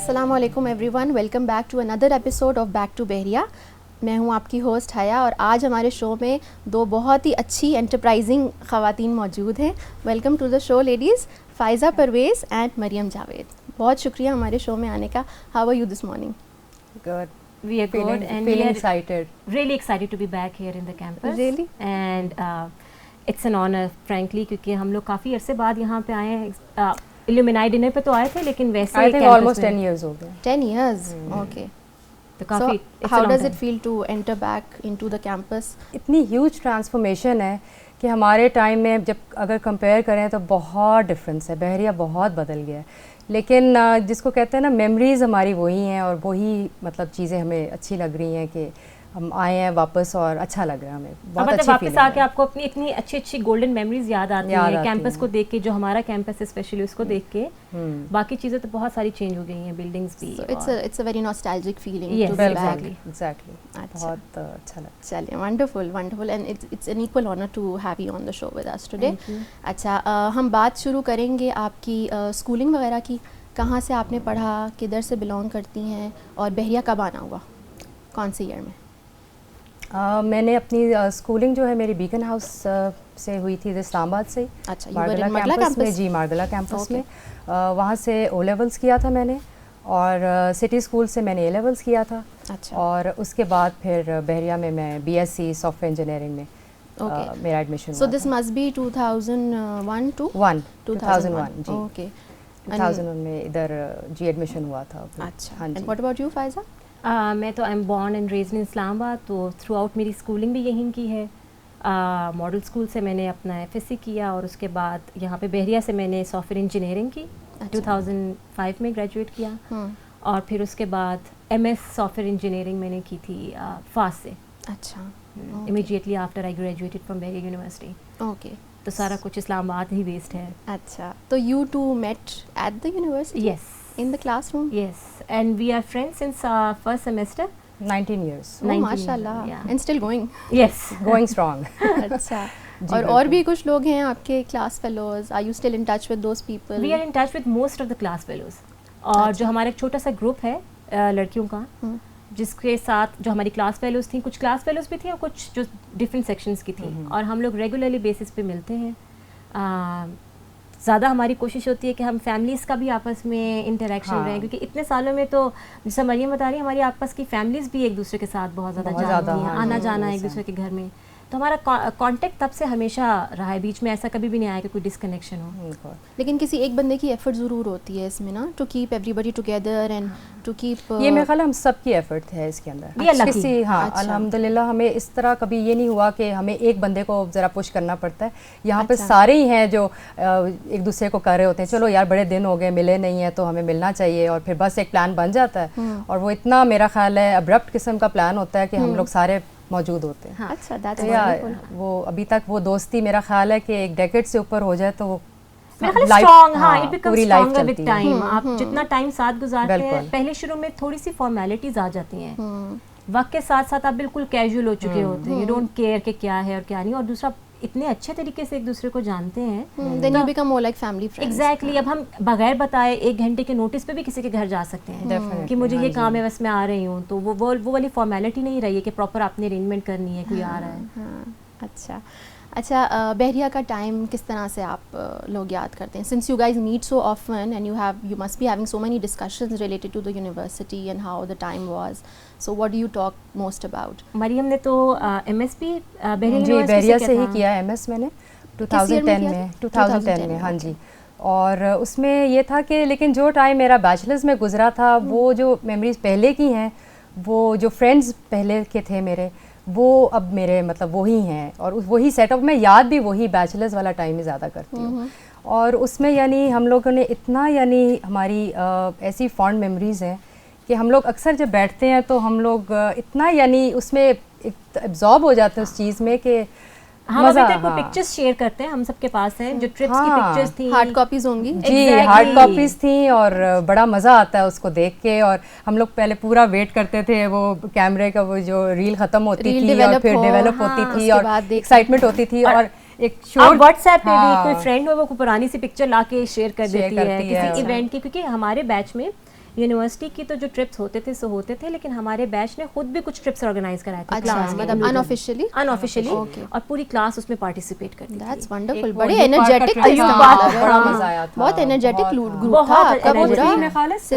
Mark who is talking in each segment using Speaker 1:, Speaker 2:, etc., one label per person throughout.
Speaker 1: अस्सलाम वालेकुम everyone, welcome back to another episode of back to Bahria. मैं हूं आपकी होस्ट हया और आज हमारे शो में दो बहुत ही अच्छी एंटरप्राइजिंग ख़वातीन मौजूद हैं। Welcome to the show ladies, Faiza Parvez and Mariam Javed. बहुत शुक्रिया हमारे शो में आने का। How are you this morning?
Speaker 2: Good.
Speaker 3: We are good and
Speaker 2: feeling
Speaker 3: we are
Speaker 2: excited.
Speaker 3: really excited to be back here in the campus.
Speaker 1: Really?
Speaker 3: And it's an honor, frankly, क्योंकि हम लोग काफ़ी अरसे बाद यहाँ पे आए हैं। इल्यूमिनाई डिनर पे तो आए थे, लेकिन वैसे
Speaker 2: I think almost 10 years हो गए.
Speaker 1: 10 years? Okay.
Speaker 3: तो
Speaker 1: So
Speaker 3: काफ़ी
Speaker 1: how does it feel to enter back into the campus?
Speaker 2: इतनी huge transformation है कि हमारे टाइम में जब अगर कंपेयर करें तो बहुत डिफरेंस है. बहरिया बहुत बदल गया है, लेकिन जिसको कहते हैं ना, मेमोरीज़ हमारी वही हैं और वही मतलब चीज़ें हमें अच्छी लग रही हैं कि हम आए हैं वापस और अच्छा लग रहा है हमें. बहुत
Speaker 3: मतलब
Speaker 2: अच्छी
Speaker 3: वापस
Speaker 2: फीलिंग
Speaker 3: आके
Speaker 2: है.
Speaker 3: आपको अपनी इतनी अच्छी अच्छी गोल्डन मेमोरीज याद आती हैं कैंपस को देख के, जो हमारा कैंपस है स्पेशली उसको देख के. बाकी चीज़ें तो बहुत सारी चेंज हो गई हैं, बिल्डिंग्स भी.
Speaker 1: So it's a very nostalgic feeling
Speaker 3: Yes,
Speaker 1: to be back.
Speaker 2: Exactly.
Speaker 1: अच्छा.
Speaker 2: बहुत अच्छा लगा.
Speaker 1: चलिए, wonderful and it's an equal honor to have you on the show with us today. अच्छा, हम बात शुरू करेंगे आपकी स्कूलिंग वगैरह की. कहाँ से आपने पढ़ा, किधर से बिलोंग करती हैं और बहरिया कब आना हुआ, कौन से ईयर में?
Speaker 2: मैंने अपनी स्कूलिंग जो है मेरी बीकन हाउस से हुई थी, इस्लामाबाद से.
Speaker 1: अच्छा,
Speaker 2: मार्गला कैंपस में. जी, मार्गला कैंपस में. वहाँ से ओ लेवल्स किया था मैंने और सिटी स्कूल से मैंने ए लेवल्स किया था.
Speaker 1: अच्छा.
Speaker 2: और उसके बाद फिर बहरिया में मैं बीएससी सॉफ्टवेयर इंजीनियरिंग में मेरा एडमिशन हुआ.
Speaker 1: So this must be 2001 to
Speaker 2: 2001 ji.
Speaker 1: Okay.
Speaker 2: 2001 में इधर जी एडमिशन हुआ था.
Speaker 1: अच्छा.
Speaker 2: हाँ जी.
Speaker 1: And what about you, Faiza?
Speaker 3: मैं तो I am born and raised in Islamabad, तो थ्रू आउट मेरी स्कूलिंग भी यहीं की है. मॉडल स्कूल से मैंने अपना एफएससी किया और उसके बाद यहाँ पे बहरिया से मैंने सॉफ्टवेयर इंजीनियरिंग की. 2005 में ग्रेजुएट किया. और फिर उसके बाद एमएस सॉफ्टवेयर इंजीनियरिंग मैंने की थी फास से.
Speaker 1: अच्छा.
Speaker 3: Immediately after I graduated from Bahria university.
Speaker 1: Okay.
Speaker 3: तो सारा कुछ इस्लामाबाद ही बेस्ड है.
Speaker 1: अच्छा, तो you two met at the university?
Speaker 3: Yes.
Speaker 1: In the classroom?
Speaker 3: Yes, and we are friends since first semester.
Speaker 2: 19 years.
Speaker 1: Oh,
Speaker 3: 19
Speaker 1: माशाल्लाह.
Speaker 3: yeah.
Speaker 1: And still going.
Speaker 3: Yes.
Speaker 2: Going strong.
Speaker 1: अच्छा. और भी कुछ लोग हैं आपके class fellows? Are you still in touch with those people?
Speaker 3: We are in touch with most of the class fellows. और जो हमारा एक छोटा सा ग्रुप है लड़कियों का, जिसके साथ जो हमारी क्लास फेलोज थी, कुछ क्लास फेलोज भी थी और कुछ जो डिफरेंट सेक्शंस की थी, और हम लोग रेगुलरली बेसिस पे मिलते हैं. ज़्यादा हमारी कोशिश होती है कि हम फैमिलीज़ का भी आपस में इंटरेक्शन रहें, क्योंकि इतने सालों में तो जैसे मरियम बता रही है, हमारी आपस की फैमिलीज़ भी एक दूसरे के साथ बहुत ज़्यादा जानती हैं, आना जाना एक दूसरे के घर में. तो हमारा कांटेक्ट तब से हमेशा रहा है, बीच में ऐसा कभी भी नहीं आया कि कोई डिस्कनेक्शन हो.
Speaker 1: लेकिन किसी एक बंदे की एफर्ट ज़रूर होती है इसमें ना, to keep everybody together and to keep.
Speaker 2: ये मेरे ख्याल हम सबकी एफर्ट है इसके अंदर. किसी अल्हम्दुलिल्लाह हमें इस तरह कभी ये नहीं हुआ कि हमें एक बंदे को ज़रा पुश करना पड़ता है. यहाँ पे सारे ही हैं जो एक दूसरे को कर रहे होते हैं, चलो यार बड़े दिन हो गए मिले नहीं है तो हमें मिलना चाहिए, और फिर बस एक प्लान बन जाता है. और वो इतना मेरा ख्याल है अब्रप्ट किस्म का प्लान होता है कि हम लोग सारे मौजूद होते हैं.
Speaker 1: अच्छा, दैट्स
Speaker 2: वंडरफुल. वो अभी तक वो दोस्ती मेरा ख्याल है कि एक डेकेड से ऊपर हो जाए तो वो
Speaker 3: it becomes stronger with time. आप जितना टाइम साथ गुजारते हैं, पहले शुरू में थोड़ी सी फॉर्मेलिटीज आ जाती हैं, वक्त के साथ साथ आप बिल्कुल कैजुअल हो चुके होते हैं. यू डोंट केयर कि क्या है और क्या नहीं, और दूसरा इतने अच्छे तरीके से एक दूसरे को जानते हैं.
Speaker 1: Then you become more like family friends.
Speaker 3: Exactly. अब हम बगैर बताए 1 घंटे के नोटिस पे भी किसी के घर जा सकते हैं कि मुझे ये काम है, बस मैं आ रही हूँ. तो वो वाली फॉर्मेलिटी नहीं रही है कि प्रॉपर आपने अरेंजमेंट करनी है, कोई आ रहा है.
Speaker 1: अच्छा, बहरिया का टाइम किस तरह से आप लोग याद करते हैं? Since you guys meet so often and you must be having so many discussions related to the university and how the time was. So what do you talk most about?
Speaker 3: Mariam ने तो एमएसपी
Speaker 2: बहरिया से ही किया. MS मैंने 2010 में. हाँ जी. और उसमें ये था कि लेकिन जो टाइम मेरा बैचलर्स में गुजरा था, वो जो मेमोरीज पहले की हैं, वो जो फ्रेंड्स पहले के थे मेरे, वो अब मेरे मतलब वही हैं, और वही सेटअप में याद भी वही बैचलर्स वाला टाइम ही ज़्यादा करती हूँ. और उसमें यानी हम लोगों ने इतना यानी हमारी ऐसी फॉन्ड मेमोरीज़ हैं कि हम लोग अक्सर जब बैठते हैं तो हम लोग इतना यानी उसमें एब्जॉर्ब हो जाते हैं उस चीज़ में कि
Speaker 3: हम अभी तक वो पिक्चर्स शेयर करते हैं, हम सबके पास हैं जो ट्रिप्स की पिक्चर्स थी.
Speaker 1: हार्ड कॉपीज होंगी.
Speaker 2: जी, हार्ड कॉपीज थी और बड़ा मज़ा आता है उसको देख के. और हम लोग पहले पूरा वेट करते थे वो कैमरे का, वो जो रील ख़त्म होती थी और फिर डेवलप होती थी और एक्साइटमेंट होती थी. और एक शॉर्ट
Speaker 3: व्हाट्सएप पे भी कोई फ्रेंड हो वो पुरानी सी पिक्चर ला के शेयर कर देती है किसी इवेंट की, क्योंकि हमारे बैच में यूनिवर्सिटी की तो जो ट्रिप्स होते थे सो होते थे, लेकिन हमारे बैच ने खुद भी कुछ ट्रिप्स ऑर्गेनाइज कराए थे क्लास में,
Speaker 1: मतलब अनऑफिशियली
Speaker 3: और पूरी क्लास उसमें पार्टिसिपेट करती थी।
Speaker 1: दैट्स वंडरफुल, बड़े एनर्जेटिक थे,
Speaker 2: बड़ा मजा आया था,
Speaker 1: बहुत एनर्जेटिक ग्रुप था
Speaker 3: बहुत
Speaker 1: आपका पूरा।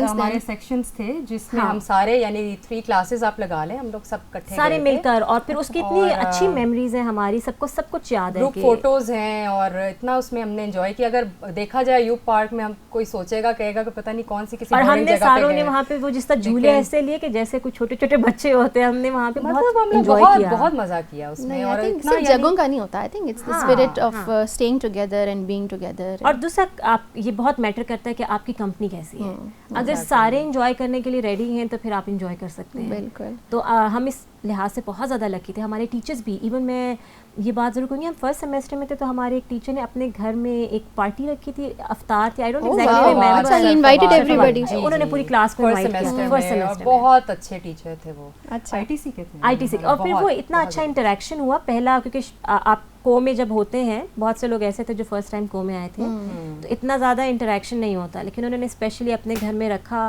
Speaker 2: हमारे सेक्शंस थे जिसमें हम सारे यानी 3 क्लासेस आप लगा लें, हम लोग सब इकट्ठे
Speaker 3: सारे
Speaker 2: गए थे।
Speaker 3: मिलकर, और फिर उसकी इतनी अच्छी मेमोरीज हैं हमारी, सबको सब कुछ याद है
Speaker 2: ग्रुप फोटोज हैं और इतना उसमें हमने एंजॉय किया। अगर देखा जाए यूथ पार्क में, हम कोई सोचेगा कहेगा कि पता नहीं कौन सी किसी
Speaker 3: और
Speaker 2: boring
Speaker 3: हमने
Speaker 2: जगह पे
Speaker 3: सारों
Speaker 2: गए
Speaker 3: ने
Speaker 2: हैं।
Speaker 3: वहाँ पे वो जिस तरह झूले ऐसे लिए कि जैसे कुछ छोटे छोटे बच्चे होते हैं, हमने वहाँ पे
Speaker 2: मतलब
Speaker 3: बहुत
Speaker 2: हम लोग
Speaker 3: एंजॉय
Speaker 2: बहुत
Speaker 3: किया।
Speaker 2: बहुत मजा किया उसमें। और
Speaker 1: आई थिंक
Speaker 2: इतना
Speaker 1: सिर्फ जगहों का नहीं होता, आई थिंक इट्स द
Speaker 3: हाँ,
Speaker 1: स्पिरिट ऑफ
Speaker 3: हाँ।
Speaker 1: Staying together and being together.
Speaker 3: और दूसरा आप ये बहुत मैटर करता है कि आपकी कंपनी कैसी है। अगर सारे एंजॉय करने के लिए रेडी हैं तो फिर आप एंजॉय कर सकते हैं।
Speaker 1: बिल्कुल।
Speaker 3: तो हम इस लिहाज से बहुत ज़्यादा लकी थे। हमारे टीचर्स भी, इवन मैं ये बात ज़रूर कहूँगी, हम फर्स्ट सेमेस्टर में थे तो हमारे एक टीचर ने अपने घर में एक पार्टी रखी थी, अफ्तार थी, आई डोंट एग्जैक्टली रिमेंबर।
Speaker 1: अच्छा, he invited everybody।
Speaker 3: उन्होंने पूरी क्लास को
Speaker 2: फर्स्ट
Speaker 3: इनवाइट किया
Speaker 2: सेमेस्टर
Speaker 3: फर्स्ट
Speaker 2: में, और
Speaker 3: सेमेस्टर में।
Speaker 2: बहुत अच्छे टीचर थे वो।
Speaker 1: अच्छा।
Speaker 2: आईटीसी के थे।
Speaker 3: आईटीसी और फिर वो इतना अच्छा इंटरेक्शन हुआ पहला, क्योंकि आप को में जब होते हैं, बहुत से लोग ऐसे थे जो फर्स्ट टाइम को में आए थे, तो इतना ज़्यादा इंटरेक्शन नहीं होता, लेकिन उन्होंने स्पेशली अपने घर में रखा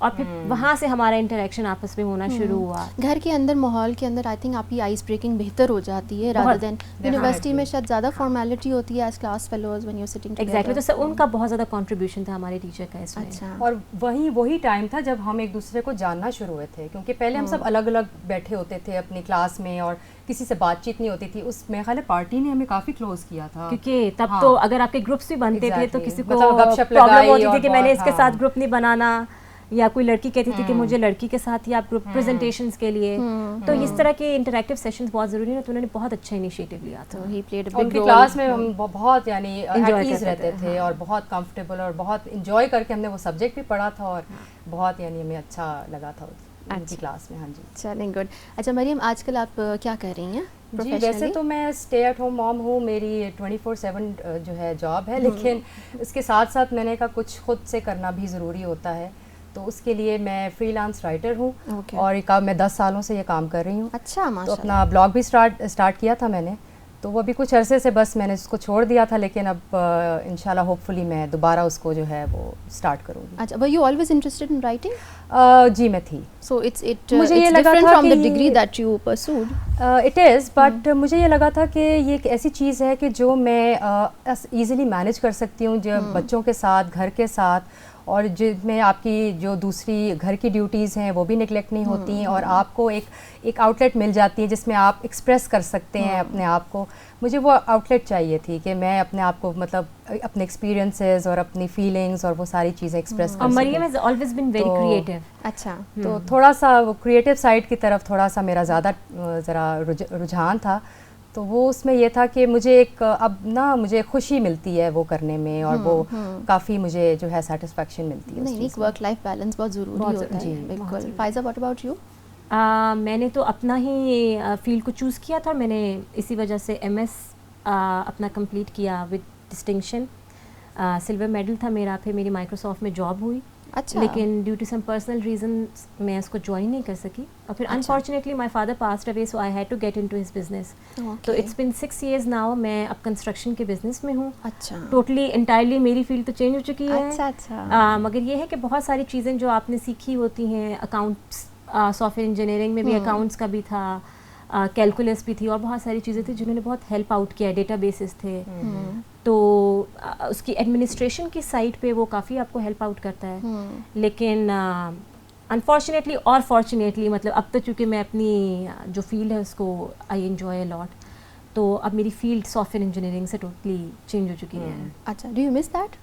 Speaker 3: और फिर वहाँ से हमारा इंटरेक्शन आपस में होना शुरू हुआ।
Speaker 1: घर के अंदर, माहौल के अंदर आई थिंक आपकी आइस ब्रेकिंग बेहतर हो जाती है रादर देन यूनिवर्सिटी में शायद ज़्यादा फॉर्मेलिटी होती है as class fellows when you are sitting together.
Speaker 3: Exactly, तो सर उनका बहुत ज़्यादा कंट्रीब्यूशन था हमारे टीचर का इसमें।
Speaker 1: अच्छा।
Speaker 2: और वही टाइम था जब हम एक दूसरे को जानना शुरू हुए थे, क्योंकि पहले हम सब अलग अलग बैठे होते थे अपनी क्लास में और किसी से बातचीत नहीं होती थी। उस मेरे ख्याल है पार्टी ने हमें काफी क्लोज किया था,
Speaker 3: क्योंकि तब
Speaker 2: हाँ।
Speaker 3: तो अगर आपके ग्रुप्स भी बनते थे तो
Speaker 2: Exactly.
Speaker 3: किसी को
Speaker 2: मतलब गपशप
Speaker 3: प्रॉब्लम
Speaker 2: लगाई
Speaker 3: होती थी
Speaker 2: और
Speaker 3: कि मैंने
Speaker 2: बहुत,
Speaker 3: इसके
Speaker 2: हाँ।
Speaker 3: साथ ग्रुप नहीं बनाना, या कोई लड़की कहती थी कि मुझे लड़की के साथ ही आप ग्रुप प्रेजेंटेशंस के लिए, तो इस तरह के इंटरैक्टिव सेशंस बहुत ज़रूरी है। तो उन्होंने बहुत अच्छा इनिशिएटिव लिया था।
Speaker 1: ही प्लेड अ
Speaker 2: और
Speaker 1: बिग
Speaker 2: उनकी
Speaker 1: रोल।
Speaker 2: क्लास में हम बहुत यानी
Speaker 3: Enjoy
Speaker 2: एट ईज
Speaker 3: करते
Speaker 2: रहते थे और बहुत कंफर्टेबल और बहुत इंजॉय करके हमने वो सब्जेक्ट भी पढ़ा था और बहुत यानी हमें अच्छा लगा था उनकी क्लास में। हाँ जी,
Speaker 1: चलें, गुड। अच्छा मरियम, आजकल आप क्या कर रही हैं
Speaker 2: जी
Speaker 1: प्रोफेशनली?
Speaker 2: वैसे तो मैं स्टे एट होम मॉम हूँ, मेरी 24/7 जो है जॉब है, लेकिन इसके साथ साथ मैंने कहा कुछ खुद से करना भी ज़रूरी होता है, तो उसके लिए मैं फ्रीलांस राइटर हूँ।
Speaker 1: Okay.
Speaker 2: और ये काम मैं 10 सालों से ये काम कर रही हूँ।
Speaker 1: अच्छा,
Speaker 2: तो
Speaker 1: माशाल्लाह।
Speaker 2: अपना ब्लॉग भी स्टार्ट किया था मैंने, तो वो अभी कुछ अरसे से बस मैंने उसको छोड़ दिया था, लेकिन अब इंशाल्लाह होपफुली मैं दोबारा उसको जो है वो स्टार्ट करूँगी।
Speaker 1: अच्छा, were you always interested in writing?
Speaker 2: जी मैं थी।
Speaker 1: So it's
Speaker 2: मुझे ये
Speaker 1: it's
Speaker 2: लगा
Speaker 1: different
Speaker 2: था
Speaker 1: from
Speaker 2: कि
Speaker 1: the degree
Speaker 2: ये-
Speaker 1: that you pursued.
Speaker 2: It is, but मुझे ये लगा था कि ये एक ऐसी चीज़ है कि जो मैं ईज़िली मैनेज कर सकती हूँ, जो बच्चों के साथ, घर के साथ, और जिसमें आपकी जो दूसरी घर की ड्यूटीज़ हैं वो भी निगलेक्ट नहीं होती हैं, और आपको एक आउटलेट मिल जाती है जिसमें आप एक्सप्रेस कर सकते हैं अपने आप को। मुझे वो आउटलेट चाहिए थी कि मैं अपने आप को मतलब अपने एक्सपीरियंसेस और अपनी फीलिंग्स और वो सारी चीज़ें एक्सप्रेस कर
Speaker 3: और
Speaker 2: सकूं।
Speaker 3: Mariam has always been very
Speaker 2: तो-
Speaker 3: क्रिएटिव।
Speaker 1: अच्छा।
Speaker 2: तो थोड़ा सा वो क्रिएटिव साइड की तरफ थोड़ा सा मेरा ज़्यादा ज़रा रुझान था, तो वो उसमें ये था कि मुझे अब ना मुझे खुशी मिलती है वो करने में, और वो काफ़ी मुझे जो है सेटिस्फेक्शन मिलती है उस
Speaker 1: नहीं,
Speaker 2: चीज़ में।
Speaker 1: वर्क लाइफ बैलेंस बहुत ज़रूरी
Speaker 3: बहुत
Speaker 1: होता है।
Speaker 2: जी,
Speaker 1: बिल्कुल। फाइज़ा, व्हाट अबाउट यू?
Speaker 3: मैंने तो अपना ही फील्ड को चूज़ किया था, और मैंने इसी वजह से MS अपना कंप्लीट किया विद डिस्टिंक्शन। सिल्वर मेडल था मेरा। फिर मेरी माइक्रोसॉफ्ट में जॉब हुई,
Speaker 1: अच्छा।
Speaker 3: लेकिन due to some personal reason मैं उसको ज्वाइन नहीं कर सकी, और फिर unfortunately my father passed away, so I had to get into his business. तो इट्स बिन 6 years नाउ, मैं अब कंस्ट्रक्शन के बिजनेस में हूँ।
Speaker 1: अच्छा।
Speaker 3: टोटली इंटायरली मेरी फील्ड तो चेंज हो चुकी है।
Speaker 1: अच्छा, अच्छा।
Speaker 3: मगर ये है कि बहुत सारी चीज़ें जो आपने सीखी होती हैं, अकाउंट्स, सॉफ्टवेयर इंजीनियरिंग में भी अकाउंट्स का भी था, कैलकुलस भी थी, और बहुत सारी चीज़ें थी जिन्होंने बहुत हेल्प आउट किया। डेटाबेसेस थे, तो उसकी एडमिनिस्ट्रेशन की साइड पे वो काफ़ी आपको हेल्प आउट करता है। लेकिन अनफॉर्चुनेटली और फॉर्चुनेटली, मतलब अब तो चूँकि मैं अपनी जो फील्ड है उसको आई एंजॉय अ लॉट, तो अब मेरी फील्ड सॉफ्टवेयर इंजीनियरिंग से टोटली चेंज हो चुकी है।
Speaker 1: अच्छा, do you miss that?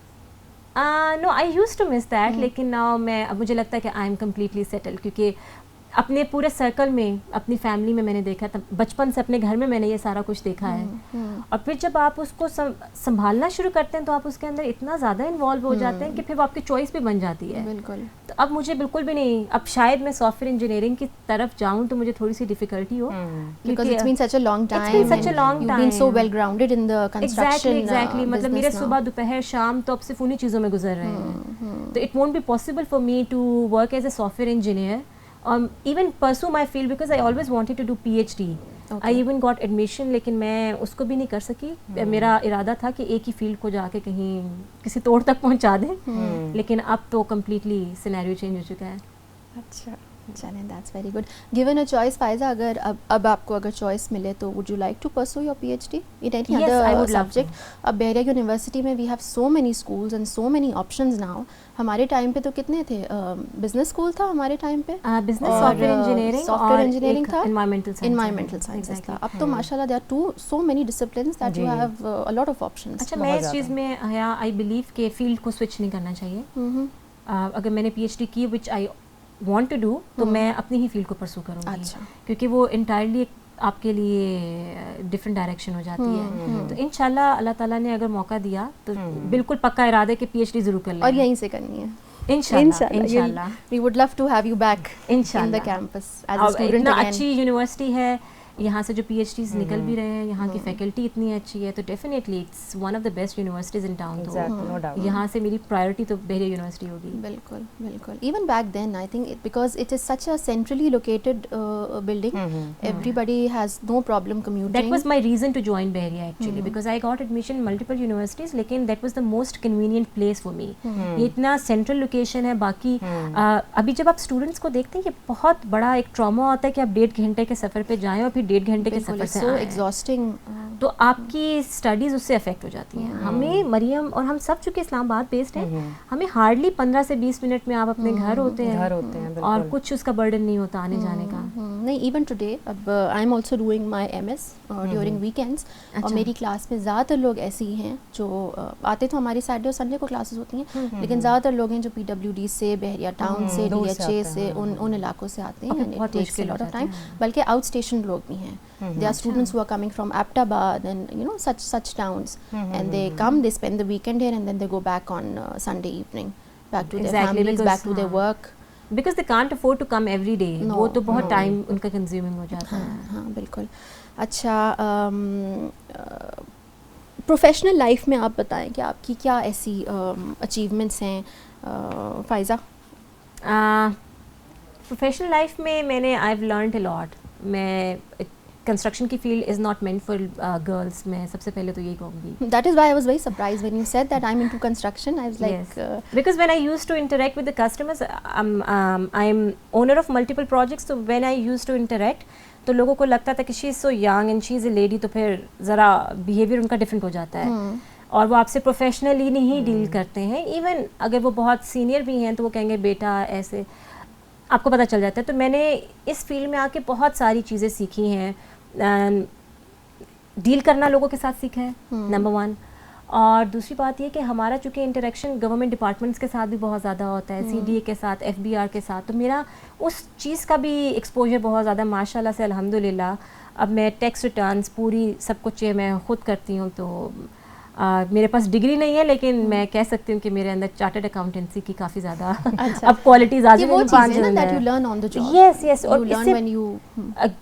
Speaker 3: No, I used to miss that, लेकिन नाउ अब मुझे लगता है कि आई एम कम्प्लीटली सेटल्ड, क्योंकि अपने पूरे सर्कल में, अपनी फैमिली में मैंने देखा था, बचपन से अपने घर में मैंने ये सारा कुछ देखा है। और फिर जब आप उसको संभालना शुरू करते हैं तो आप उसके अंदर इतना ज़्यादा इन्वॉल्व हो जाते हैं कि फिर वो आपकी चॉइस भी बन जाती है।
Speaker 1: बिल्कुल।
Speaker 3: तो अब मुझे बिल्कुल भी नहीं, अब शायद मैं सॉफ्टवेयर इंजीनियरिंग की तरफ जाऊं तो मुझे थोड़ी सी डिफिकल्टी हो,
Speaker 1: Because it's been such a long time.
Speaker 3: been such a
Speaker 1: and
Speaker 3: long
Speaker 1: You've been so
Speaker 3: time.
Speaker 1: well grounded in the construction.
Speaker 3: Exactly मतलब मेरे
Speaker 1: business now.
Speaker 3: सुबह दोपहर शाम तो अब सिर्फ उन्हीं चीज़ों में गुजर रहे हैं। तो it won't be possible for me to work as a software engineer और even pursue my field, because I always wanted to do PhD I even got admission, लेकिन मैं उसको भी नहीं कर सकी। मेरा इरादा था कि एक ही फील्ड को जाके कहीं किसी तोड़ तक पहुंचा दें, लेकिन अब तो कम्प्लीटली सिनेरियो चेंज हो चुका है।
Speaker 1: अच्छा, चलें, that's very good. Given a choice Faiza, अगर अब आपको अगर चॉइस मिले तो would you like to pursue your PhD in any other subject? अब बहरिया यूनिवर्सिटी में we have so many schools and so many options now. हमारे टाइम पे तो कितने थे? बिजनेस स्कूल था हमारे टाइम पे,
Speaker 3: बिजनेस, सॉफ्टवेयर इंजीनियरिंग
Speaker 1: था,
Speaker 3: एनवायरमेंटल
Speaker 1: साइंसेस था। अब तो माशाल्लाह there are so many disciplines that you have a lot of options.
Speaker 3: अच्छा, मैं इस चीज़ में आई बिलीव के फील्ड को स्विच नहीं करना चाहिए। अगर मैंने पीएचडी की which I want to do, तो मैं अपनी ही फील्ड को परसू करूँगी।
Speaker 1: अच्छा,
Speaker 3: क्योंकि वो इंटायरली आपके लिए डिफरेंट डायरेक्शन हो जाती है। तो इंशाल्लाह अल्लाह ताला ने अगर मौका दिया तो बिल्कुल पक्का इरादा है कि पीएचडी जरूर कर लें,
Speaker 1: और यहीं से करनी है
Speaker 3: इंशाल्लाह।
Speaker 1: We would love to have you back in the campus as a student
Speaker 3: इतना
Speaker 1: again.
Speaker 3: अच्छी यूनिवर्सिटी है, यहाँ से जो पीएचडीज निकल भी रहे हैं, यहाँ की फैकल्टी इतनी अच्छी है, तो definitely it's one of the best universities in town. तो यहाँ से मेरी प्रायोरिटी तो बहरिया यूनिवर्सिटी होगी।
Speaker 1: बिल्कुल बिल्कुल। Even back then I think because it is such a centrally located building, everybody has no problem commuting.
Speaker 3: That was my reason to join Bahria actually, because I got admission multiple universities, लेकिन that was the most convenient place for me. ये इतना central location है। बाकी अभी जब आप students को देखते हैं, ये बहुत बड़ा एक ट्रॉमा होता है कि आप 1.5 घंटे के सफ़र पे जाएं और फिर 1.5 घंटे के सफ़र से आएं।
Speaker 1: एग्जॉस्टिंग,
Speaker 3: तो आपकी स्टडीज़ उससे अफेक्ट हो जाती हैं। हमें मरियम और हम सब चूँकि इस्लामाबाद बेस्ड हैं, हमें हार्डली 15 से 20 मिनट में आप अपने घर होते हैं और कुछ उसका बर्डन नहीं होता आने जाने का।
Speaker 1: नहीं, इवन टुडे अब I am also doing my MS during weekends, और मेरी क्लास में ज़्यादातर लोग ऐसे ही हैं जो आते तो हमारी सैटरडे और संडे को क्लासेस होती हैं, लेकिन ज़्यादातर लोग हैं जो PWD से, बहरिया टाउन से, DHA से, उन इलाकों से आते हैं। It takes a lot of time. बल्कि आउट स्टेशन लोग भी हैं। There are students who are coming from Aptabad and such towns, and they come, they spend the weekend here, and then they go back on Sunday evening, back to their families, back to their work.
Speaker 3: Because they can't afford to come every day. वो तो बहुत time उनका consuming हो जाता है।
Speaker 1: हाँ बिल्कुल। अच्छा, प्रोफेशनल लाइफ में आप बताएं कि आपकी क्या ऐसी अचीवमेंट्स हैं फायजा?
Speaker 3: प्रोफेशनल लाइफ में मैंने I have learned a lot. मैं कंस्ट्रक्शन की field is not meant for girls, मैं सबसे पहले तो यही कहूँगी।
Speaker 1: That is why I was very surprised when you said that I'm into construction. I was like,
Speaker 3: yes. Because when I used to interact with the customers, I'm owner of multiple projects, so when I used to interact, तो लोगों को लगता था कि she is so young and she is a lady, तो फिर ज़रा behaviour उनका डिफरेंट हो जाता है और वो आपसे प्रोफेशनली नहीं डील करते हैं। इवन अगर वो बहुत सीनियर भी हैं तो वो कहेंगे बेटा ऐसे, आपको पता चल जाता है। तो मैंने इस फील्ड में आके बहुत सारी चीज़ें सीखी हैं। डील करना लोगों के साथ सीखा है, नंबर 1। और दूसरी बात ये कि हमारा चूँकि इंटरेक्शन गवर्नमेंट डिपार्टमेंट्स के साथ भी बहुत ज़्यादा होता है, CDA के साथ, FBR के साथ, तो मेरा उस चीज़ का भी एक्सपोजर बहुत ज़्यादा माशाल्लाह से अल्हम्दुलिल्लाह। अब मैं टैक्स रिटर्न्स पूरी सब कुछ मैं ख़ुद करती हूँ। तो मेरे पास डिग्री नहीं है, लेकिन मैं कह सकती हूँ कि मेरे अंदर चार्टर्ड अकाउंटेंसी की काफ़ी ज़्यादा अब क्वालिटीज आ
Speaker 1: वो चीज़ है ना that you learn on the job.
Speaker 3: Yes, yes.
Speaker 1: You
Speaker 3: और
Speaker 1: learn when you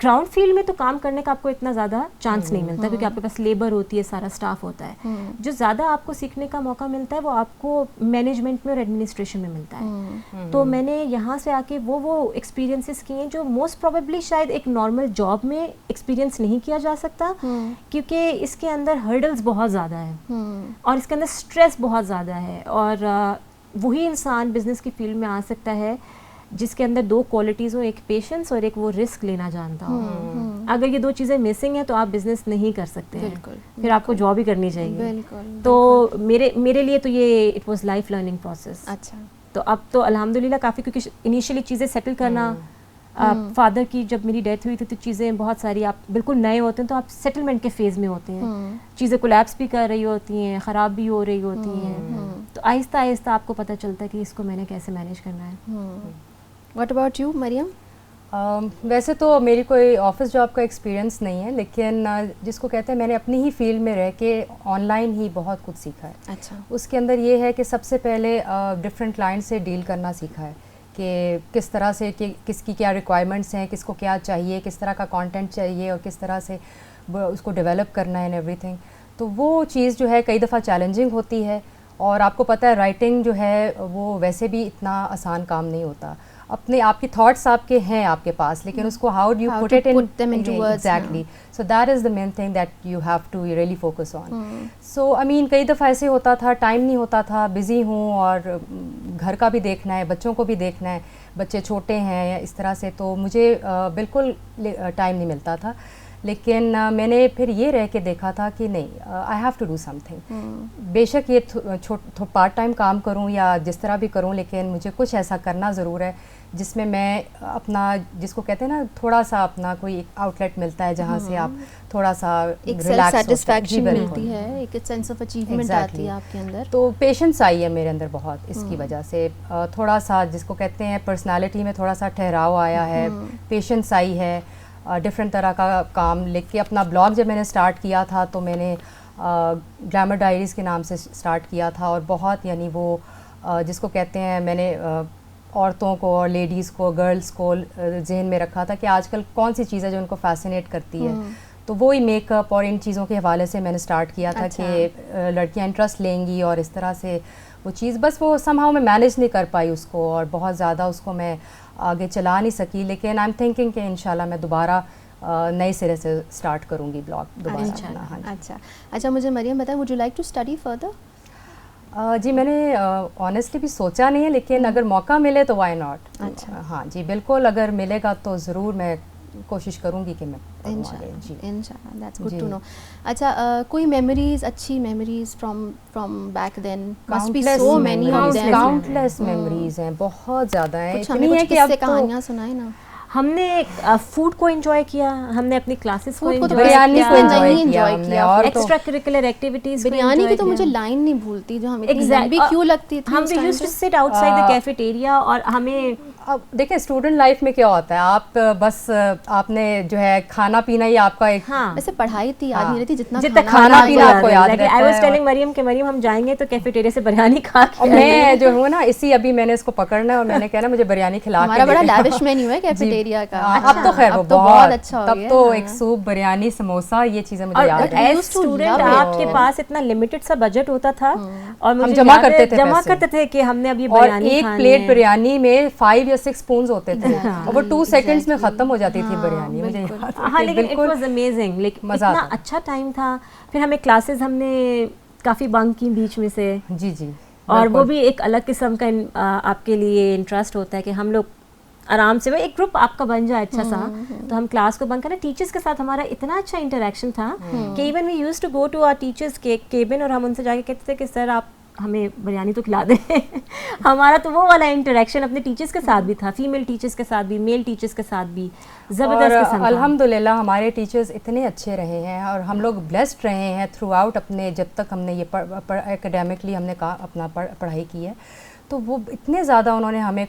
Speaker 3: ground field में तो काम करने का आपको इतना ज़्यादा चांस नहीं मिलता, क्योंकि आपके पास लेबर होती है, सारा स्टाफ होता है। जो ज़्यादा आपको सीखने का मौका मिलता है वो आपको मैनेजमेंट में और एडमिनिस्ट्रेशन में मिलता है। तो मैंने यहाँ से आके वो एक्सपीरियंसेस किए हैं जो मोस्ट प्रोबेबली शायद एक नॉर्मल जॉब में एक्सपीरियंस नहीं किया जा सकता, क्योंकि इसके अंदर हर्डल्स बहुत ज़्यादा है और इसके अंदर स्ट्रेस बहुत ज़्यादा है। और वही इंसान बिजनेस की फील्ड में आ सकता है जिसके अंदर 2 क्वालिटीज़ हो, एक पेशेंस और एक वो रिस्क लेना जानता हो। अगर ये 2 चीज़ें मिसिंग हैं तो आप बिजनेस नहीं कर सकते हैं, फिर आपको जॉब ही करनी चाहिए। तो मेरे लिए तो ये it was life learning process.
Speaker 1: अच्छा,
Speaker 3: तो अब तो अल्हम्दुलिल्लाह काफ़ी, क्योंकि इनिशियली चीज़ें सेटल करना, फादर की जब मेरी डेथ हुई थी तो चीज़ें बहुत सारी, आप बिल्कुल नए होते हैं तो आप सेटलमेंट के फेज़ में होते हैं, चीज़ें कोलैप्स भी कर रही होती हैं, ख़राब भी हो रही होती हैं, तो आहिस्ता आहिस्ता आपको पता चलता है कि इसको मैंने कैसे मैनेज करना है।
Speaker 1: What about you Mariam?
Speaker 2: वैसे तो मेरी कोई ऑफिस जॉब का एक्सपीरियंस नहीं है, लेकिन जिसको कहते हैं मैंने अपनी ही फील्ड में रह के ऑनलाइन ही बहुत कुछ सीखा है।
Speaker 1: अच्छा,
Speaker 2: उसके अंदर ये है कि सबसे पहले डिफरेंट क्लाइंट से डील करना सीखा है कि किस तरह से, कि किसकी क्या रिक्वायरमेंट्स हैं, किसको क्या चाहिए, किस तरह का कंटेंट चाहिए और किस तरह से उसको डेवलप करना है एंड एवरीथिंग। तो वो चीज़ जो है कई दफ़ा चैलेंजिंग होती है, और आपको पता है राइटिंग जो है वो वैसे भी इतना आसान काम नहीं होता। अपने आपकी थॉट्स आपके हैं आपके पास, लेकिन उसको how do you
Speaker 1: How
Speaker 2: put
Speaker 1: to
Speaker 2: it in
Speaker 1: put them into words,
Speaker 2: exactly. So that is the main thing that you have to really focus on. So I mean कई दफ़ा ऐसे होता था, टाइम नहीं होता था, बिज़ी हूँ और घर का भी देखना है, बच्चों को भी देखना है, बच्चे छोटे हैं या इस तरह से, तो मुझे बिल्कुल टाइम नहीं मिलता था. लेकिन मैंने फिर ये रह के देखा था कि नहीं, I have to do something. बेशक ये पार्ट टाइम काम करूं या जिस तरह भी करूं, लेकिन मुझे कुछ ऐसा करना ज़रूर है जिसमें मैं अपना, जिसको कहते हैं ना, थोड़ा सा अपना कोई एक आउटलेट मिलता है जहाँ से आप थोड़ा सा
Speaker 1: एक सेल्फ सेटिस्फैक्शन मिलती है, एक सेंस ऑफ अचीवमेंट आती है आपके अंदर.
Speaker 2: तो पेशेंस आई है मेरे अंदर बहुत, इसकी वजह से थोड़ा सा जिसको कहते हैं पर्सनालिटी में थोड़ा सा ठहराव आया है, पेशेंस आई है. डिफरेंट तरह का काम लेके अपना ब्लॉग जब मैंने स्टार्ट किया था तो मैंने ग्लैमर डायरीज़ के नाम से स्टार्ट किया था, और बहुत यानी वो जिसको कहते हैं, मैंने औरतों को और लेडीज़ को, गर्ल्स को जहन में रखा था कि आजकल कौन सी चीज़ है जो उनको फैसिनेट करती है. तो वही मेकअप और इन चीज़ों के हवाले से मैंने स्टार्ट किया था कि लड़कियां इंटरेस्ट लेंगी, और इस तरह से वो चीज़ बस वो समहाउ मैं मैनेज नहीं कर पाई उसको, और बहुत ज़्यादा उसको मैं आगे चला नहीं सकी. लेकिन आई एम थिंकिंग कि इंशाल्लाह मैं दोबारा नए सिरे से स्टार्ट करूँगी ब्लॉग दोबारा.
Speaker 1: अच्छा मुझे मरियम बताएं, would you like to study further?
Speaker 2: जी मैंने ऑनेस्टली भी सोचा नहीं है, लेकिन अगर मौका मिले तो वाई नॉट.
Speaker 1: अच्छा.
Speaker 2: हाँ जी बिल्कुल, अगर मिलेगा तो ज़रूर मैं कोशिश करूँगी कि मैं
Speaker 1: इंशाल्लाह. That's good to know. अच्छा कोई मेमोरीज, अच्छी memories from back then? Must be so many of them.
Speaker 2: Countless memories हैं, बहुत ज़्यादा हैं.
Speaker 1: कुछ हमें कुछ किस्से कहानियाँ सुनाए ना.
Speaker 3: हमने फूड को एंजॉय किया, हमने अपनी क्लासेस को एंजॉय
Speaker 2: बिरयानी को एंजॉय किया, और
Speaker 3: एक्स्ट्रा करिकुलर एक्टिविटीज.
Speaker 1: बिरयानी की तो मुझे लाइन नहीं भूलती, जो हमें इतनी लंबी क्यों लगती थी.
Speaker 3: हम used to sit outside the cafeteria, और हमें
Speaker 2: अब देखिए स्टूडेंट लाइफ में क्या होता है, आप बस आपने जो है खाना पीना ही आपका एक,
Speaker 1: वैसे पढ़ाई थी याद नहीं रहती जितना
Speaker 2: खाना पीना आपको याद रहता है.
Speaker 3: आई वाज टेलिंग मरियम कि मरियम हम जाएंगे तो कैफेटेरिया से बिरयानी खा के,
Speaker 2: मैं जो हूँ ना इसी अभी मैंने इसको पकड़ना है और मैंने कहना मुझे बिरयानी खिला के.
Speaker 1: हमारा बड़ा लैविश मेन्यू है कैफेटेरिया का.
Speaker 2: अब तो खैर वो बहुत अच्छा हो गया. तब तो एक सूप, बिरयानी, समोसा, ये चीजें मुझे याद है.
Speaker 3: एज स्टूडेंट आपके पास इतना लिमिटेड सा बजट होता था, और
Speaker 2: हम जमा करते
Speaker 3: थे कि हमने अभी बिरयानी खानी है.
Speaker 2: एक प्लेट बिरयानी में 5 या 6 स्पून होते थे, और वो 2 सेकंड्स में खत्म हो जाती थी बिरयानी. मुझे याद है.
Speaker 3: हाँ, लेकिन इट वाज अमेजिंग. लेकिन इतना अच्छा टाइम था. फिर हमें क्लासेस हमने काफ़ी बंक की बीच में से.
Speaker 2: जी.
Speaker 3: और वो भी एक अलग किस्म का आपके लिए इंटरेस्ट होता है कि हम लोग आराम से, वो एक ग्रुप आपका बन जाए अच्छा सा, तो हम क्लास को बंक करना. टीचर्स के साथ हमारा इतना अच्छा इंटरेक्शन था कि even we used to go to our teachers के केबिन, और हम उनसे जाके कहते थे कि सर आप हमें बिरयानी तो खिला दें. हमारा तो वो वाला इंटरेक्शन अपने टीचर्स के साथ भी था, फीमेल टीचर्स के साथ भी, मेल टीचर्स के साथ भी ज़बरदस्त किस्म का.
Speaker 2: अल्हम्दुलिल्लाह हमारे टीचर्स इतने अच्छे रहे हैं, और हम लोग ब्लेस्ड रहे हैं थ्रू आउट अपने, जब तक हमने ये एकेडमिकली हमने अपना पढ़ाई की है, तो वो इतने ज़्यादा उन्होंने हमें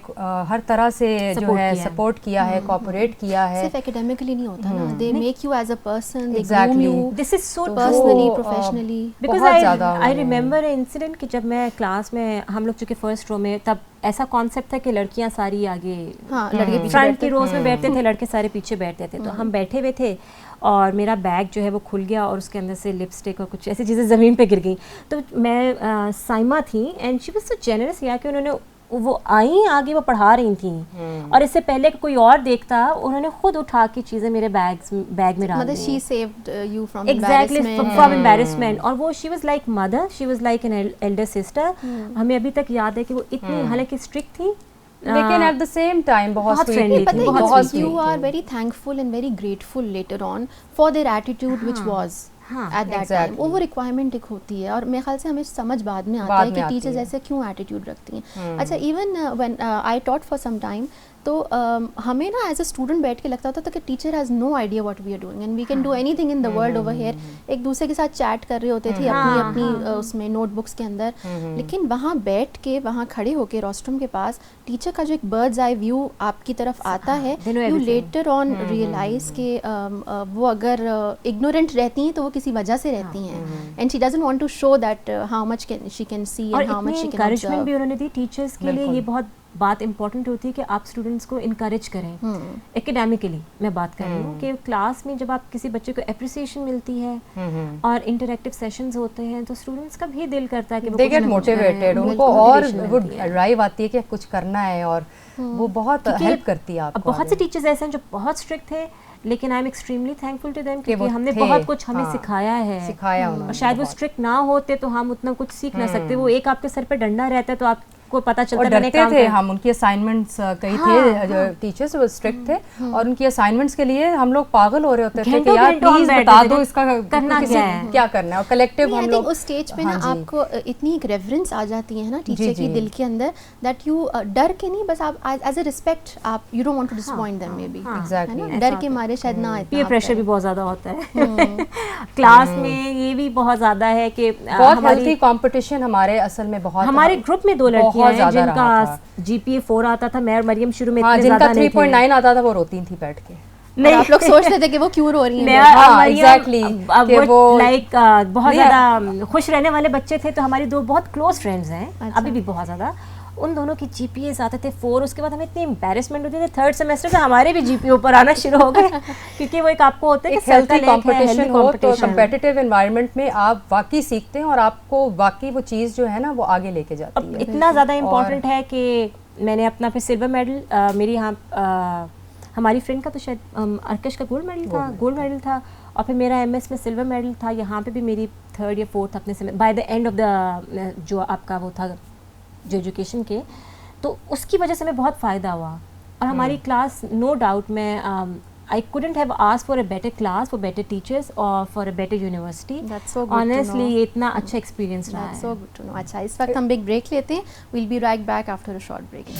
Speaker 2: हर तरह से जो है सपोर्ट किया है, कोऑपरेट किया है.
Speaker 1: सिर्फ एकेडमिकली नहीं होता ना, they make you as a person, they
Speaker 2: groom
Speaker 1: you.
Speaker 3: This is so
Speaker 1: personally, professionally.
Speaker 3: Because I remember incident कि जब मैं क्लास में, हम लोग चूँकि फर्स्ट रो में, तब ऐसा कॉन्सेप्ट था कि लड़कियां सारी आगे,
Speaker 1: लड़के पीछे
Speaker 3: फ्रंट की रोज में बैठते थे, लड़के सारे पीछे बैठते थे. तो हम बैठे हुए थे और मेरा बैग जो है वो खुल गया, और उसके अंदर से लिपस्टिक और कुछ ऐसी चीज़ें ज़मीन पे गिर गई. तो मैं साइमा थी, and she was so generous या कि उन्होंने, वो आई आगे, वो पढ़ा रही थी, और इससे पहले कोई और देखता, उन्होंने खुद उठा के चीज़ें मेरे बैग में डाल दी.
Speaker 1: She saved you from
Speaker 3: embarrassment. और वो she was like mother, she was like an elder sister. हमें अभी तक याद है कि वो इतनी, हालांकि स्ट्रिक्ट थी,
Speaker 2: लेकिन एट द सेम टाइम बहुत
Speaker 3: फ्रेंडली थी.
Speaker 1: बहुत you are very thankful and very grateful later on for their attitude which was at that time. वो रिक्वायरमेंट एक होती है, और मेरे ख्याल से हमें समझ बाद में आता है कि टीचर्स ऐसे क्यों एटीट्यूड रखती हैं. अच्छा, even when I taught for some time, तो हमें ना एज अ स्टूडेंट बैठ के लगता था कि teacher has no idea what we are doing and we can do anything in the world over here. एक दूसरे के साथ चैट कर रहे होते थे अपनी उसमें नोटबुक्स के अंदर. लेकिन वहाँ बैठ के, वहाँ खड़े होके रॉस्ट्रम के पास, टीचर का जो एक बर्ड्स आई व्यू आपकी तरफ आता है, यू लेटर ऑन रियलाइज के वो अगर इग्नोरेंट रहती हैं तो वो किसी वजह से रहती हैं, and she doesn't want to show that how much she can see and how much she can observe.
Speaker 3: Encouragement भी उन्होंने दी टीचर्स के लिए. ये बहुत बात इम्पॉर्टेंट होती है कि आप स्टूडेंट्स को इनकरेज करें। एकेडमिकली मैं बात कर रही हूँ कि क्लास में जब आप किसी बच्चे को अप्रिसिएशन मिलती है और इंटरैक्टिव सेशंस होते हैं तो स्टूडेंट्स का भी दिल करता है कि
Speaker 2: दे गेट मोटिवेटेड, उनको और वो ड्राइव आती है कि कुछ करना है और वो बहुत हेल्प करती है आपको।
Speaker 3: बहुत से टीचर्स ऐसे हैं जो बहुत स्ट्रिक्ट थे, लेकिन I am extremely thankful to them क्योंकि हमने बहुत कुछ हमें सिखाया है।
Speaker 2: उन्होंने,
Speaker 3: और शायद वो स्ट्रिक्ट ना होते तो हम उतना कुछ सीख ना सकते। वो एक आपके सर पे डंडा रहता है तो आपको पता चलता
Speaker 2: और डरते थे हम। उनकी असाइनमेंट्स कई थे जो टीचर्स वो स्ट्रिक्ट थे और उनकी असाइनमेंट्स के लिए हम लोग पागल हो रहे होते थे कि यार प्लीज बता दो इसका
Speaker 3: करना
Speaker 2: क्या करना है। और कलेक्टिव हम लोग
Speaker 1: उस स्टेज पे ना आपको इतनी एक रेफरेंस आ जाती है ना टीचर की दिल के अंदर दैट यू डर के नहीं, बस आप एज अ रिस्पेक्ट आप you don't want to disappoint them maybe.
Speaker 2: Exactly,
Speaker 1: डर के मारे शायद ना।
Speaker 3: पीयर प्रेशर भी बहुत ज्यादा होता है क्लास में, ये भी बहुत ज्यादा है कि
Speaker 2: बहुत हेल्थी कंपटीशन हमारे असल में बहुत।
Speaker 3: हमारे ग्रुप में 2 लड़कियां हैं जिनका GPA 4 आता था। मैं और मरियम शुरू में इतने
Speaker 2: जिनका 3.9 आता था वो रोती थी बैठ के।
Speaker 1: नहीं, आप लोग सोचते थे कि वो क्यों रो रही हैं।
Speaker 2: एग्जैक्टली,
Speaker 3: वो लाइक बहुत ज्यादा खुश रहने वाले बच्चे थे। तो हमारी 2 बहुत क्लोज फ्रेंड्स हैं अभी भी बहुत ज्यादा। उन दोनों की GPAs आते थे 4, उसके बाद हमें इतनी एम्बैरेसमेंट होती थी। 3rd सेमेस्टर से हमारे भी GPA ऊपर आना शुरू हो गए क्योंकि वो एक आपको होता है कि
Speaker 2: हेल्थी कंपटीशन हो तो कंपेटिटिव एनवायरनमेंट में आप वाकई सीखते हैं और आपको वाकई वो चीज़ जो है ना वो आगे लेके जाती है।
Speaker 3: इतना ज़्यादा इम्पोर्टेंट है कि मैंने अपना फिर सिल्वर मेडल मेरी यहाँ हमारी फ्रेंड का तो शायद अर्कश का गोल्ड मेडल था और फिर मेरा MS में सिल्वर मेडल था। यहाँ पे भी मेरी 3rd या 4th अपने समय by the end of the जो आपका वो था जो एजुकेशन के, तो उसकी वजह से हमें बहुत फ़ायदा हुआ। और हमारी क्लास नो डाउट में आई couldn't have asked for a better class, for better teachers or for a better university.
Speaker 1: That's so good
Speaker 3: Honestly,
Speaker 1: to know.
Speaker 3: ये इतना अच्छा एक्सपीरियंस रहा है।
Speaker 1: That's so good to know. अच्छा, इस वक्त हम बिग ब्रेक लेते हैं। We'll be right back after a short break.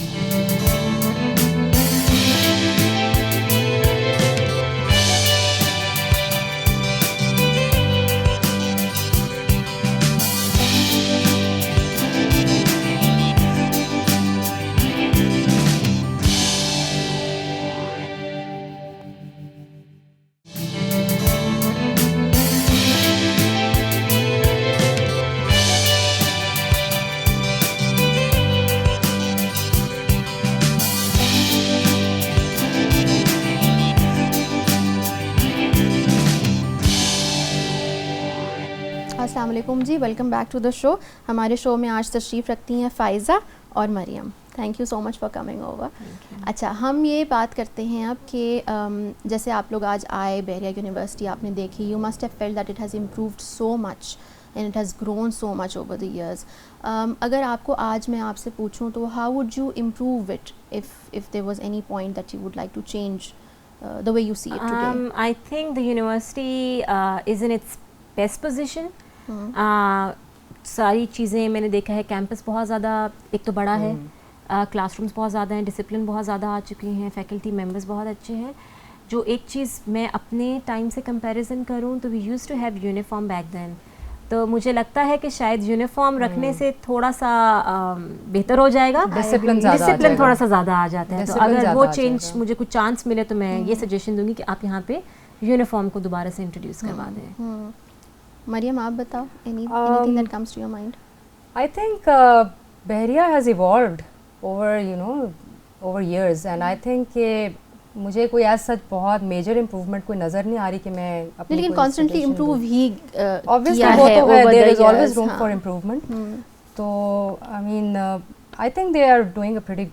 Speaker 1: अस्सलाम वालेकुम जी, welcome back to the show. हमारे शो में आज तशरीफ़ रखती हैं फ़ाइज़ा और Maryam. Thank you so much for coming over. अच्छा, हम ये बात करते हैं अब कि जैसे आप लोग आज आए बहरिया यूनिवर्सिटी, आपने देखी, you must have felt that it has improved so much and it has grown so much over the years. अगर आपको आज मैं आपसे पूछूं तो how would you improve it if there was any point that you would like to change the way you see it today?
Speaker 3: I think the university is in its best position. सारी चीज़ें मैंने देखा है, campus बहुत ज़्यादा एक तो बड़ा है, क्लासरूम्स बहुत ज़्यादा हैं, डिसिप्लिन बहुत ज़्यादा आ चुकी हैं, फैकल्टी मेंबर्स बहुत अच्छे हैं। जो एक चीज़ मैं अपने टाइम से कंपैरिजन करूं तो we used to have uniform back then, तो मुझे लगता है कि शायद यूनिफॉर्म रखने से थोड़ा सा बेहतर हो जाएगा, डिसिप्लिन थोड़ा सा ज़्यादा आ जाता है। तो अगर वो चेंज मुझे कुछ चांस मिले तो मैं ये सजेशन दूंगी कि आप यहाँ पे यूनिफॉर्म को दोबारा से इंट्रोड्यूस करवा दें।
Speaker 1: मरियम, आप बताओ, anything that comes to your mind?
Speaker 2: I think Bahria has evolved over years and I think कि मुझे कोई ऐसा सच बहुत मेजर इम्प्रूवमेंट कोई नज़र नहीं आ रही कि मैं अपनी,
Speaker 1: लेकिन कॉन्स्टेंटली इम्प्रूव ही
Speaker 2: ऑब्वियसली वो तो है, there is always room for improvement. तो I mean I think they are doing a pretty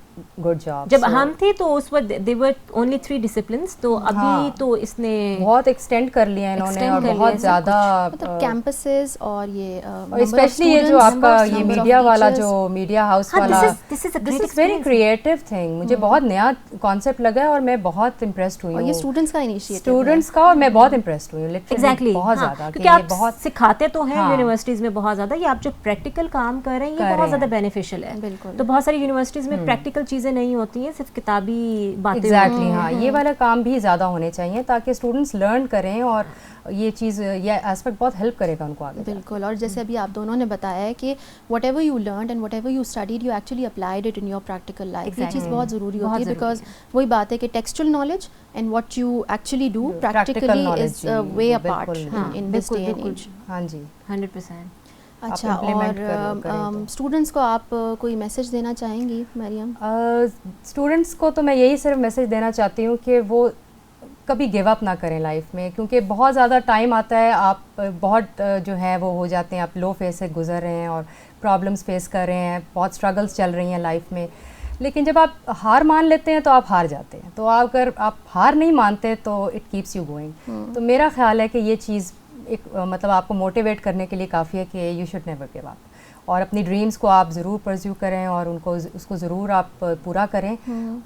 Speaker 2: good job.
Speaker 3: जब हम थे तो उस वक्त they were only 3 disciplines, तो अभी तो इसने
Speaker 2: बहुत एक्सटेंड कर लिया है इन्होंने और बहुत ज़्यादा
Speaker 1: मतलब कैंपसेस और ये
Speaker 2: स्पेशली ये जो आपका ये मीडिया वाला जो मीडिया हाउस वाला, this is very creative thing. मुझे बहुत नया कॉन्सेप्ट लगा है और मैं बहुत इम्प्रेस्ड हुई हूँ।
Speaker 1: ये स्टूडेंट्स का इनिशिएटिव,
Speaker 2: स्टूडेंट्स का, और मैं बहुत इम्प्रेस्ड हुई हूँ लिटरली बहुत ज़्यादा,
Speaker 3: क्योंकि आप बहुत सिखाते तो हैं यूनिवर्सिटीज़ में बहुत ज़्यादा, ये आप जो प्रैक्टिकल काम कर रहे हैं ये बहुत ज़्यादा बेनिफिशियल है। बिल्कुल, तो बहुत सारी यूनिवर्सिटीज़ में प्रैक्टिकल चीज़ें नहीं होती हैं, सिर्फ किताबी बातें।
Speaker 2: एग्जैक्टली, हाँ, ये वाला काम भी ज़्यादा होने चाहिए ताकि स्टूडेंट्स लर्न करें और ये चीज़, ये एस्पेक्ट बहुत हेल्प करेगा उनको आगे।
Speaker 1: बिल्कुल, और जैसे अभी आप दोनों ने बताया है कि what ever you learn and what ever you studied, you actually applied it in your practical life. ये चीज़ बहुत ज़रूरी होती है, बिकॉज वही बात है कि textual knowledge and what you actually do practically is way apart in this day and age.
Speaker 2: हाँ जी,
Speaker 3: 100%।
Speaker 1: अच्छा, और स्टूडेंट्स को आप कोई मैसेज देना चाहेंगी मरियम?
Speaker 2: स्टूडेंट्स को तो मैं यही सिर्फ मैसेज देना चाहती हूँ कि वो कभी गिव अप ना करें लाइफ में, क्योंकि बहुत ज़्यादा टाइम आता है आप बहुत जो है वो हो जाते हैं, आप लो फेज से गुजर रहे हैं और प्रॉब्लम्स फेस कर रहे हैं, बहुत स्ट्रगल्स चल रही हैं लाइफ में, लेकिन जब आप हार मान लेते हैं तो आप हार जाते हैं। तो अगर आप हार नहीं मानते तो इट कीप्स यू गोइंग। तो मेरा ख्याल है कि ये चीज़ एक मतलब आपको मोटिवेट करने के लिए काफ़ी है कि you should never give up, और अपनी ड्रीम्स को आप ज़रूर परस्यू करें और उसको ज़रूर आप पूरा करें,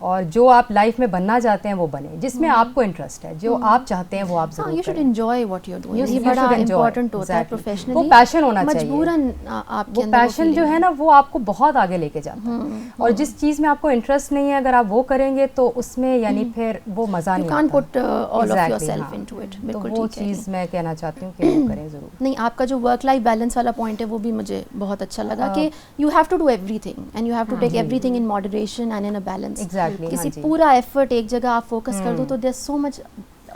Speaker 2: और जो आप लाइफ में बनना चाहते हैं वो बने, जिसमें आपको इंटरेस्ट है, जो आप चाहते हैं वो आप ज़रूर
Speaker 1: यू शुड
Speaker 2: करें।
Speaker 1: Enjoy what you are doing, ये बड़ा इंपॉर्टेंट होता है प्रोफेशनली।
Speaker 2: वो पैशन होना चाहिए,
Speaker 1: मजबूरन आपके
Speaker 2: वो
Speaker 1: अंदर
Speaker 2: पैशन जो है ना वो आपको बहुत आगे लेके जाता है, और जिस चीज़ में आपको इंटरेस्ट नहीं है अगर आप वो करेंगे तो उसमें यानी फिर वो मज़ा नहीं आता।
Speaker 1: You can't put all of yourself into it। बिल्कुल
Speaker 2: तो वो
Speaker 1: ठीक है।
Speaker 2: चीज़ मैं कहना चाहती हूँ कि वो करें ज़रूर।
Speaker 1: नहीं, आपका जो वर्क लाइफ बैलेंस वाला पॉइंट है वो भी मुझे बहुत अच्छा लगा कि you have to do everything and you have to take everything in moderation and in a balance।
Speaker 2: Exactly,
Speaker 1: किसी
Speaker 2: हाँ जी।
Speaker 1: पूरा एफर्ट एक जगह आप फोकस कर दो तो there's so much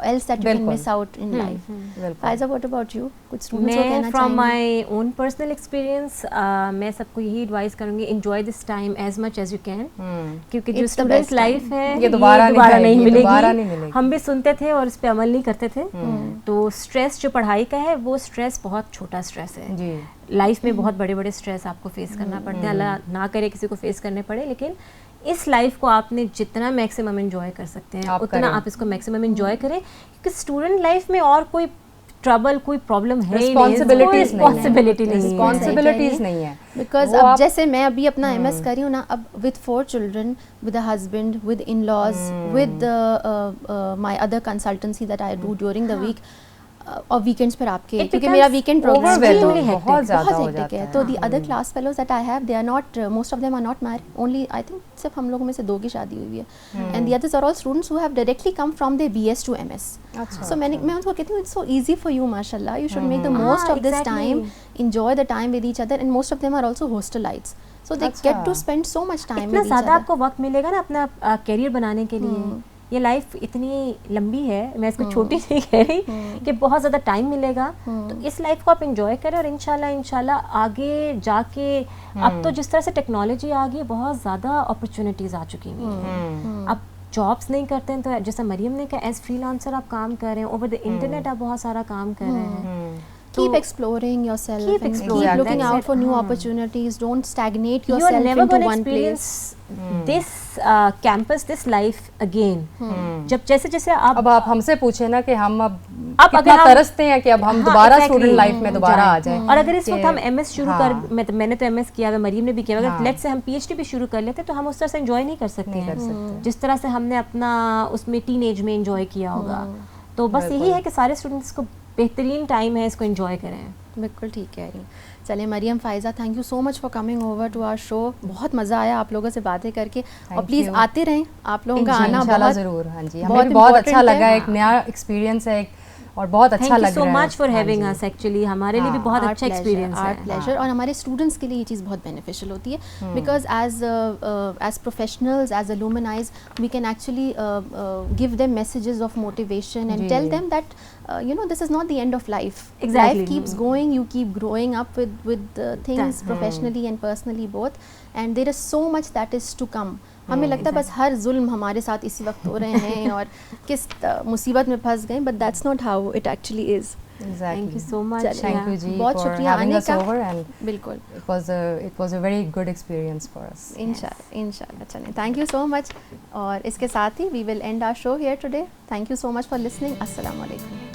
Speaker 1: else that you can
Speaker 2: बिल्कुल।
Speaker 1: miss out in life।
Speaker 2: बिल्कुल।
Speaker 1: Faiza, what about you? कुछ स्टूडेंट्स को कहना
Speaker 3: मैं फ्रॉम
Speaker 1: चाहेंगे?
Speaker 3: माई ओन पर्सनल एक्सपीरियंस मैं सबको यही एडवाइस करूँगी, enjoy this time as much as you can, क्योंकि जो
Speaker 1: It's the
Speaker 3: student
Speaker 1: best
Speaker 3: life
Speaker 1: time।
Speaker 3: है
Speaker 2: ये दोबारा नहीं मिलेगी, दोबारा नहीं
Speaker 3: मिलेगी।
Speaker 2: मिलेगी।
Speaker 3: हम भी सुनते थे और इस पे अमल नहीं करते थे। तो स्ट्रेस जो पढ़ाई का है वो स्ट्रेस बहुत छोटा स्ट्रेस है।
Speaker 2: जी।
Speaker 3: लाइफ में बहुत बड़े बड़े स्ट्रेस आपको फेस करना पड़ते हैं, अल्लाह ना करे किसी को फेस करने पड़े, लेकिन इस लाइफ को आपने जितना मैक्सिमम एंजॉय कर सकते हैं
Speaker 2: आप
Speaker 3: उतना
Speaker 2: करें।
Speaker 3: आप इसको मैक्सिमम एंजॉय करें, क्योंकि स्टूडेंट लाइफ में और कोई ट्रबल कोई प्रॉब्लम है ही नहीं,
Speaker 2: रिस्पॉन्सिबिलिटीज
Speaker 3: रिस्पॉन्सिबिलिटी
Speaker 2: नहीं है।
Speaker 1: बिकॉज अब जैसे मैं अभी अपना MS कर रही हूँ ना, अब with 4 children, with a husband, with in-laws, with my other consultancy that I do during the week, और वीकेंड्स पर आपके, क्योंकि मेरा वीकेंड प्रोग्राम है तो
Speaker 2: बहुत ज़्यादा हो
Speaker 1: हेक्टिक
Speaker 2: जाता
Speaker 1: है।
Speaker 2: है।
Speaker 1: तो the other class fellows that I have, they are not, most of them are not married, only I think सिर्फ हम लोगों में से 2 की शादी हुई है, and the others are all students who have directly come from there BS to MS। So मैं उनको कहती हूँ it's so easy for you, माशाल्लाह, you should make the most of this time, enjoy the time with each other, and most of them are also hostelites, so they get to spend so much time
Speaker 3: इतना
Speaker 1: with each
Speaker 3: ज़्यादा
Speaker 1: other।
Speaker 3: आपको वक्त मिलेगा ना अपना career बनाने के लिए। ये लाइफ इतनी लंबी है, मैं इसको छोटी नहीं कह रही, कि बहुत ज़्यादा टाइम मिलेगा, तो इस लाइफ को आप एंजॉय करें, और इंशाल्लाह आगे जाके अब तो जिस तरह से टेक्नोलॉजी आ गई, बहुत ज़्यादा अपॉर्चुनिटीज़ आ चुकी हैं। अब जॉब्स नहीं करते हैं तो जैसा मरियम ने कहा, एज फ्रीलांसर आप काम कर रहे हैं, ओवर द इंटरनेट आप बहुत सारा काम कर रहे हैं।
Speaker 1: Keep exploring yourself,
Speaker 3: Keep
Speaker 1: and
Speaker 3: exploring,
Speaker 1: keep looking
Speaker 3: that's
Speaker 1: out
Speaker 3: it।
Speaker 1: for new opportunities, don't stagnate
Speaker 3: You are
Speaker 1: yourself
Speaker 3: never
Speaker 1: into
Speaker 3: going to
Speaker 1: one
Speaker 3: experience
Speaker 1: place।
Speaker 3: this campus, this life again। जब जैसे जैसे
Speaker 2: अब आप हमसे पूछे ना कि हम अब
Speaker 3: अगर
Speaker 2: कितना
Speaker 3: हम-
Speaker 2: तरसते हैं कि अब हम
Speaker 3: हाँ,
Speaker 2: दोबारा
Speaker 3: exactly,
Speaker 2: स्टूडेंट लाइफ में दोबारा आ जाएं।
Speaker 3: और अगर इस वक्त हम
Speaker 2: कि-
Speaker 3: MS शुरू
Speaker 2: हाँ।
Speaker 3: मैंने तो MS किया हुआ, मरियम ने भी किया हुआ, अगर
Speaker 2: हाँ।
Speaker 3: लेट्स से हम PhD भी शुरू कर लेते तो हम उस तरह से एंजॉय नहीं कर सकते
Speaker 2: नहीं
Speaker 3: हैं,
Speaker 2: कर सकते।
Speaker 3: जिस तरह से हमने अपना उसमें टीनेज में एंजॉय किया होगा। तो बस यही है कि सारे स्टूडेंट्स को बेहतरीन टाइम है, इसको एंजॉय करें।
Speaker 1: बिल्कुल ठीक कह रही हूँ। चलिए Mariam, Faiza, thank you so much for coming over to our show. बहुत मज़ा आया आप लोगों से बातें करके, और प्लीज़
Speaker 2: you।
Speaker 1: आते रहें, आप लोगों का आना
Speaker 2: इंशाल्लाह
Speaker 1: बहुत
Speaker 2: ज़रूर। हाँ जी,
Speaker 1: बहुत
Speaker 2: हमें भी बहुत अच्छा
Speaker 1: important
Speaker 2: लगा,
Speaker 1: है।
Speaker 2: एक नया एक्सपीरियंस है और बहुत अच्छा
Speaker 3: थैंक यू
Speaker 2: लग
Speaker 3: सो
Speaker 2: रहा है।
Speaker 3: Much for having us, actually हमारे लिए भी
Speaker 2: हाँ,
Speaker 3: बहुत
Speaker 1: Our
Speaker 3: अच्छा
Speaker 1: pleasure,
Speaker 3: एक्सपीरियंस
Speaker 1: our
Speaker 3: है।
Speaker 1: pleasure। और हमारे स्टूडेंट्स के लिए ये चीज़ बहुत बेनिफिशियल होती है, because as professionals, as alumni's, we can actually give them messages of motivation and
Speaker 2: जी।
Speaker 1: tell them that you know, this is not the end of life.
Speaker 3: Exactly।
Speaker 1: Life keeps going, you keep growing up with things professionally and personally both, and there is so much that is to come। हमें लगता है बस हर जुल्म हमारे साथ इसी वक्त हो रहे हैं और किस मुसीबत में फंस गए, but that's not how it actually is.
Speaker 3: Thank you so much.
Speaker 2: Thank you जी
Speaker 1: बहुत
Speaker 2: for
Speaker 1: शुक्रिया
Speaker 2: having
Speaker 1: आने
Speaker 2: us
Speaker 1: का।
Speaker 2: over, and
Speaker 1: बिल्कुल,
Speaker 2: it was a very good experience for us।
Speaker 1: इंशाल्लाह। चलें, थैंक यू सो मच। और इसके साथ ही we will end our show here today. Thank you so much for listening. अस्सलाम वालेकुम।